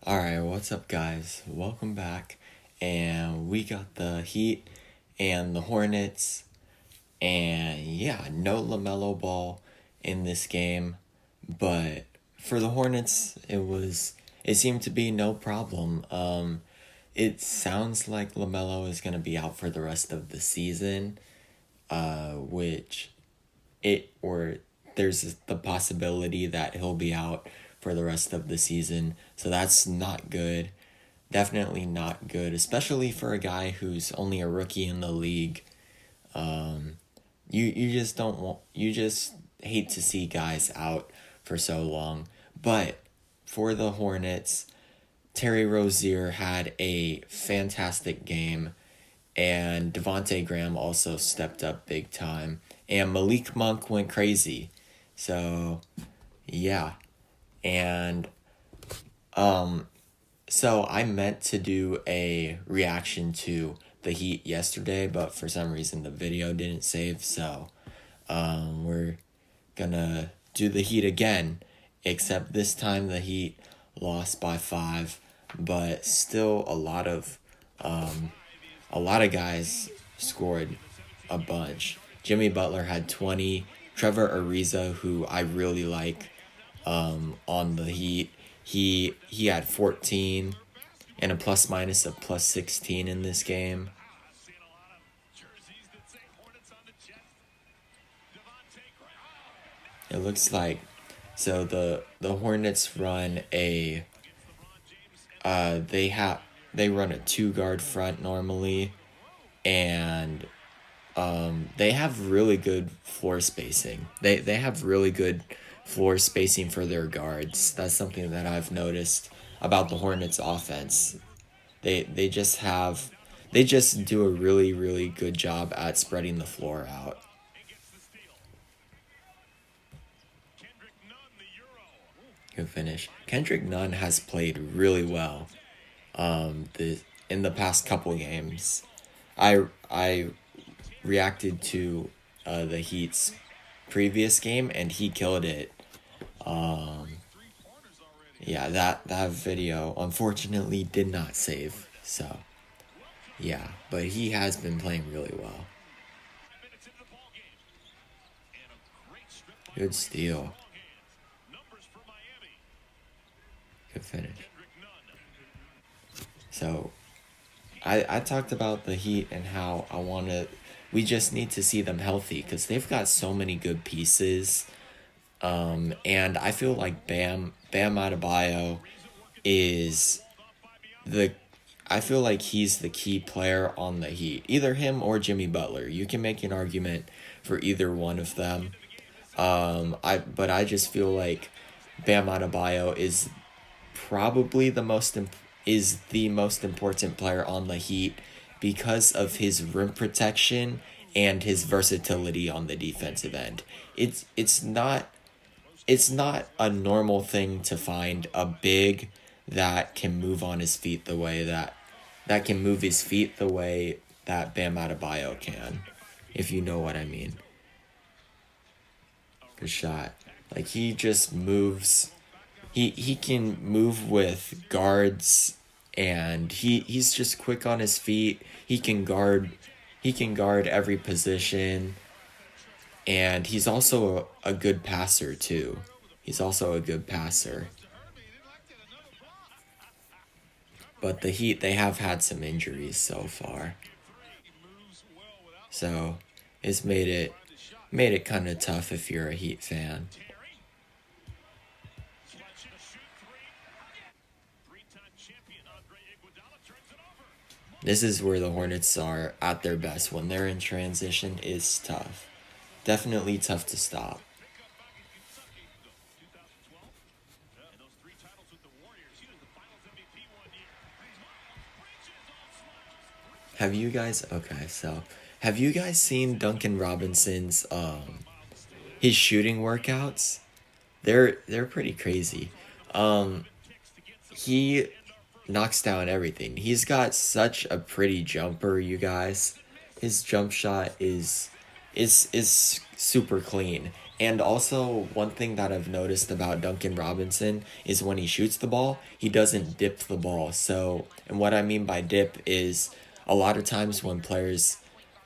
Alright, what's up guys? Welcome back. And we got the Heat and the Hornets. And yeah, no LaMelo Ball in this game. But for the Hornets, it seemed to be no problem. It sounds like LaMelo is gonna be out for the rest of the season. Which or there's the possibility that he'll be out for the rest of the season. So that's not good. Definitely not good, especially for a guy who's only a rookie in the league. You just don't want you just hate to see guys out for so long. But for the Hornets, Terry Rozier had a fantastic game, and Devontae Graham also stepped up big time, and Malik Monk went crazy. So, yeah. And so I meant to do a reaction to the Heat yesterday, but for some reason the video didn't save, so we're gonna do the Heat again, except this time the Heat lost by 5, but still a lot of guys scored a bunch. Jimmy Butler had 20. Trevor Ariza, who I really like, on the Heat, he had 14 and a plus minus of plus 16 in this game. It looks like so the Hornets run a they run a 2-guard front normally, and they have really good floor spacing. They have really good floor spacing for their guards. That's something that I've noticed about the Hornets offense. They just do a really good job at spreading the floor out. Good finish. Kendrick Nunn has played really well in the past couple games. I reacted to the Heat's previous game, and he killed it. Yeah, that video unfortunately did not save. So, yeah, but he has been playing really well. Good steal. Good finish. So, I talked about the Heat and how we just need to see them healthy because they've got so many good pieces. And I feel like Bam Adebayo I feel like he's the key player on the Heat. Either him or Jimmy Butler. You can make an argument for either one of them. But I just feel like Bam Adebayo is probably the most important player on the Heat because of his rim protection and his versatility on the defensive end. It's not a normal thing to find a big that can move on his feet the way that can move his feet the way that Bam Adebayo can, if you know what I mean. Good shot. Like, he just moves. He can move with guards, and he's just quick on his feet. He can guard every position, and he's also a good passer too. He's also a good passer. But the Heat, they have had some injuries so far, so it's made it kind of tough if you're a Heat fan. This is where the Hornets are at their best. When they're in transition, is tough. Definitely tough to stop. Have you guys seen Duncan Robinson's his shooting workouts? They're pretty crazy. He knocks down everything. He's got such a pretty jumper, you guys. His jump shot is super clean, And also, one thing that I've noticed about Duncan Robinson is when he shoots the ball, he doesn't dip the ball. So, and what I mean by dip is a lot of times when players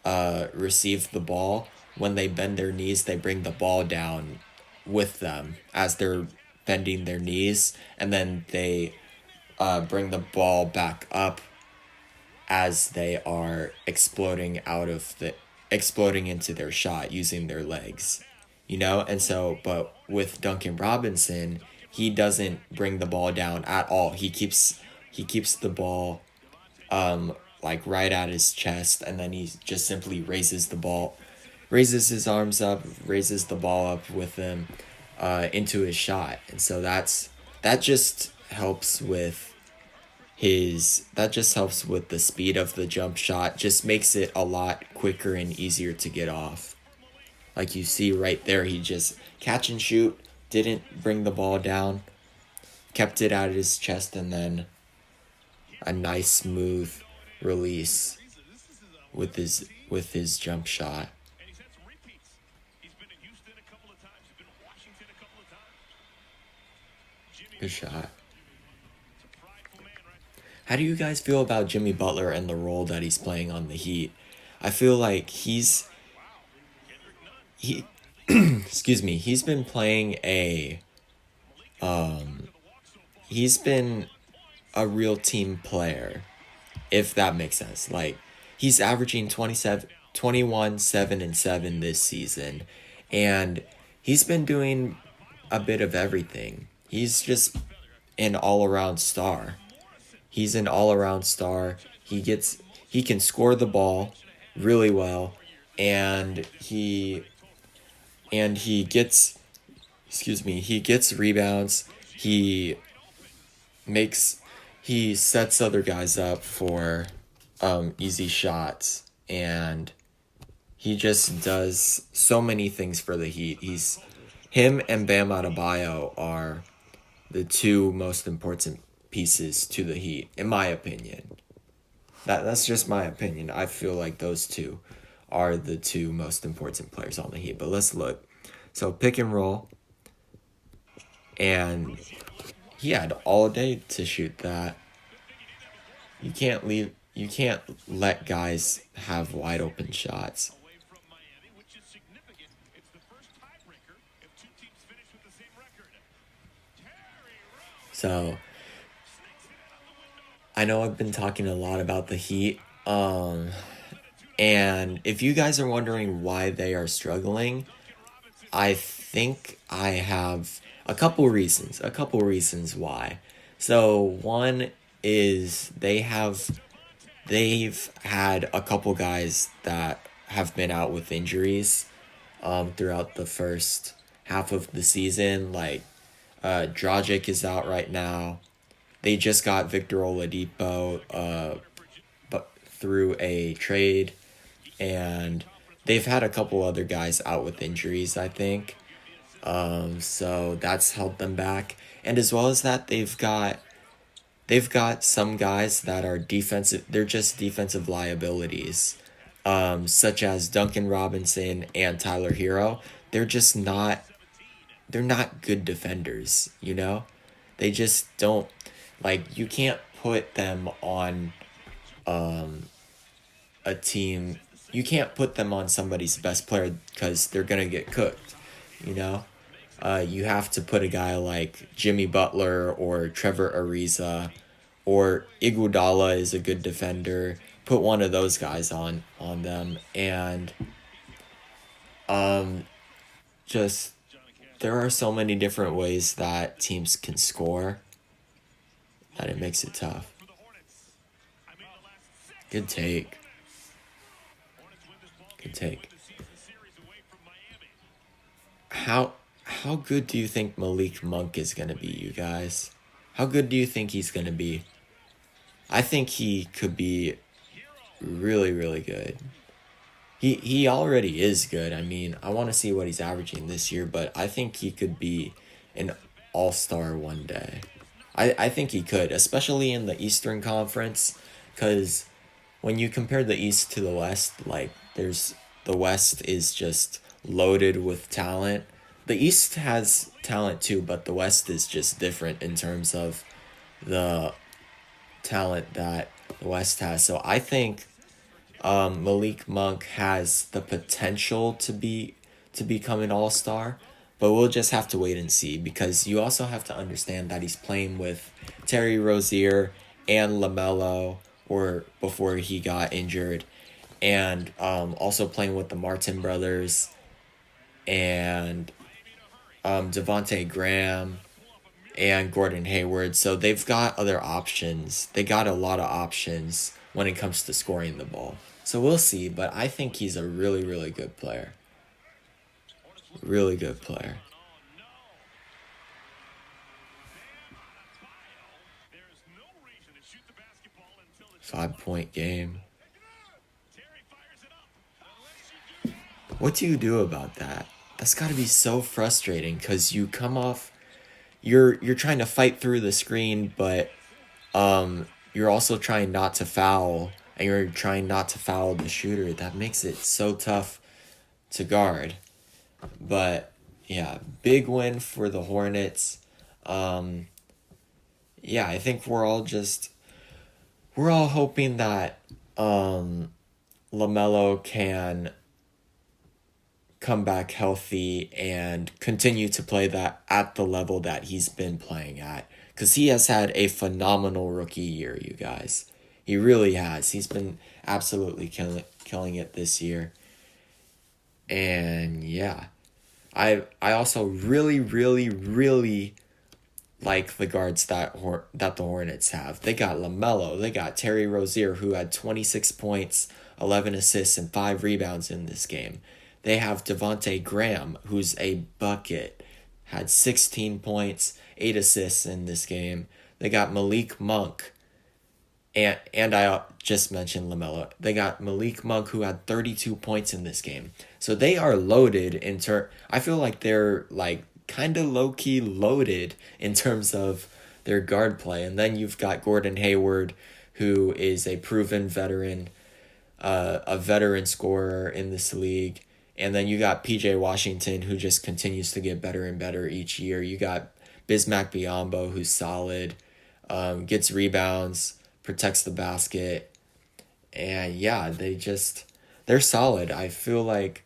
receive the ball, when they bend their knees, they bring the ball down with them as they're bending their knees, and then they bring the ball back up as they are exploding into their shot using their legs, and so but with Duncan Robinson, he doesn't bring the ball down at all. He keeps the ball like right at his chest, and then he just simply raises his arms up, raises the ball up with him into his shot. And so that just helps with the speed of the jump shot, just makes it a lot quicker and easier to get off. Like you see right there, he just catch and shoot, didn't bring the ball down, kept it at his chest, and then a nice smooth release with his jump shot. Good shot. How do you guys feel about Jimmy Butler and the role that he's playing on the Heat? I feel like he excuse me, he's been a real team player, if that makes sense. Like, he's averaging 21, 7 and 7 this season, and he's been doing a bit of everything. He's just an all-around star. He's an all-around star. He can score the ball really well, and he gets he gets rebounds. Makes he sets other guys up for easy shots, and he just does so many things for the Heat. Him and Bam Adebayo are the two most important pieces to the Heat, in my opinion. That's just my opinion. I feel like those two are the two most important players on the Heat. But let's look. So pick and roll, and he had all day to shoot that. You can't let guys have wide open shots. So I know I've been talking a lot about the Heat. And if you guys are wondering why they are struggling, I think I have a couple reasons why. So one is they've had a couple guys that have been out with injuries throughout the first half of the season. Like Dragic is out right now. They just got Victor Oladipo but through a trade, and they've had a couple other guys out with injuries, I think. So that's held them back. And as well as that, they've got some guys that are defensive. They're just defensive liabilities, such as Duncan Robinson and Tyler Hero. They're just not. They're not good defenders. They just don't. Like, you can't put them on a team. You can't put them on somebody's best player because they're gonna get cooked. You have to put a guy like Jimmy Butler or Trevor Ariza, or Iguodala is a good defender. Put one of those guys on them, and just there are so many different ways that teams can score that it makes it tough. Good take. Good take. How good do you think Malik Monk is going to be, you guys? How good do you think he's going to be? I think he could be really, really good. He already is good. I mean, I want to see what he's averaging this year, but I think he could be an all-star one day. I think he could, especially in the Eastern Conference, because when you compare the East to the West, like, the West is just loaded with talent. the East has talent too, but the West is just different in terms of the talent that the West has. So I think Malik Monk has the potential to become an all star, but we'll just have to wait and see because you also have to understand that he's playing with Terry Rozier and LaMelo, or before he got injured, and also playing with the Martin brothers and Devonte Graham and Gordon Hayward. So they've got other options. They got a lot of options when it comes to scoring the ball. So we'll see, but I think he's a really, really good player. Really good player. 5-point game. What do you do about that? That's got to be so frustrating because you come off, you're trying to fight through the screen, but you're also trying not to foul, and you're trying not to foul the shooter. That makes it so tough to guard. But yeah, big win for the Hornets. Yeah, I think we're all hoping that LaMelo can come back healthy and continue to play that at the level that he's been playing at, because he has had a phenomenal rookie year, you guys. He really has. He's been absolutely killing it this year. And yeah, I also really, really, really like the guards that the Hornets have. They got LaMelo. They got Terry Rozier, who had 26 points, 11 assists, and 5 rebounds in this game. They have Devonte Graham, who's a bucket, had 16 points, 8 assists in this game. They got Malik Monk, and I just mentioned LaMelo. They got Malik Monk, who had 32 points in this game. So they are loaded I feel like they're like kind of low-key loaded in terms of their guard play. And then you've got Gordon Hayward, who is a proven veteran, a veteran scorer in this league. And then you got PJ Washington, who just continues to get better and better each year. You got Bismack Biyombo, who's solid, gets rebounds, protects the basket. And yeah, they're solid. I feel like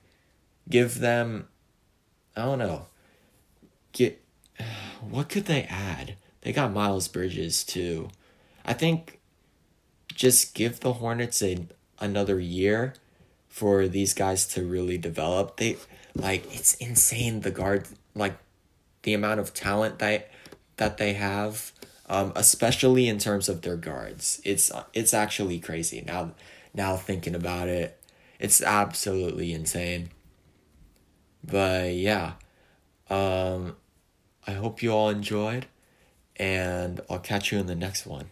give them, I don't know, what could they add? They got Miles Bridges too. I think just give the Hornets another year for these guys to really develop. It's insane, the guard, like the amount of talent that they have, especially in terms of their guards. It's actually crazy now thinking about it. It's absolutely insane. But yeah, I hope you all enjoyed, and I'll catch you in the next one.